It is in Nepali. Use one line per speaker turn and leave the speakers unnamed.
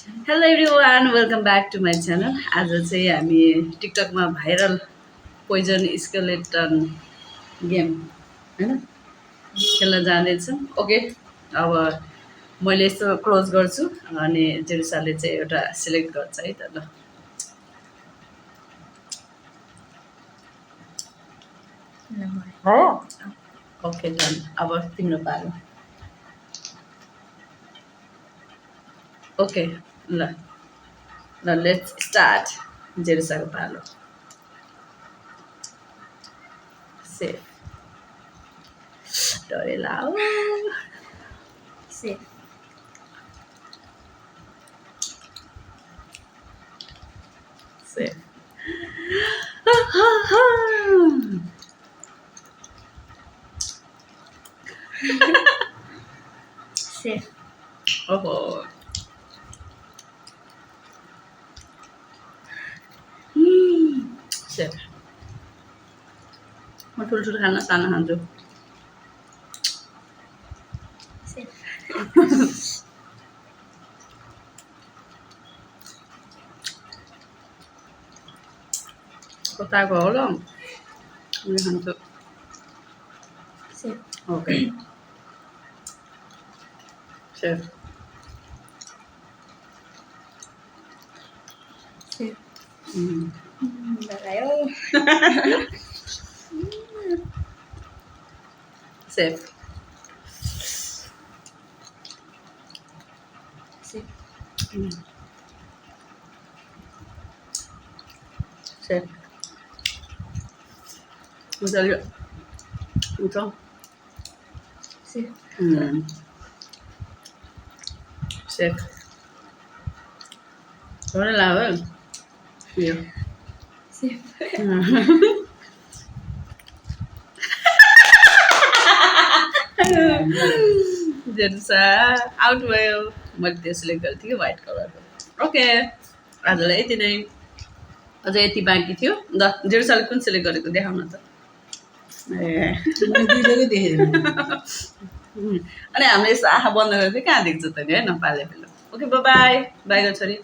Hello everyone welcome back to my channel. आज चाहिँ हामी टिकटकमा भाइरल पोइजन स्केलेटन गेम होइन खेल्न जाँदैछौँ। ओके, अब मैले यस्तो क्लोज गर्छु अनि जेरुसाले चाहिँ एउटा सिलेक्ट गर्छ है त। ल
हो
ओके डन। अब तिम्रो पालो। ओके ल ल लेट्स स्टार्ट। जेरुसाको पालो। सेफ डरेला हो।
सेफ
सेफ
सेफ
ओहो सेफ। म ठुल्ठुलो खाना सानो खान्छु।
सेफ
कताको हो ल मैले खान्छु।
सेफ
ओके सेफ
सेफ
लगायो सेफ
सेफ
सेफ मजाले हुन्छ।
सेफ
सेफ थोरै लाग्यो यो
सेफ
जेरुसा आउट भयो। मैले त्यो सिलेक्ट गरेको थिएँ कि व्हाइट कलरको। ओके आजलाई यति नै। अझ यति बाँकी थियो। ल जेरुसाले कुन सिलेक्ट गरेको देखाउन त। ए अनि हामीले यस्तो आँखा बन्द गरेको चाहिँ कहाँ देख्छ त नि है नपाले फेरि। ओके बाई बाई गर्छु छोरी।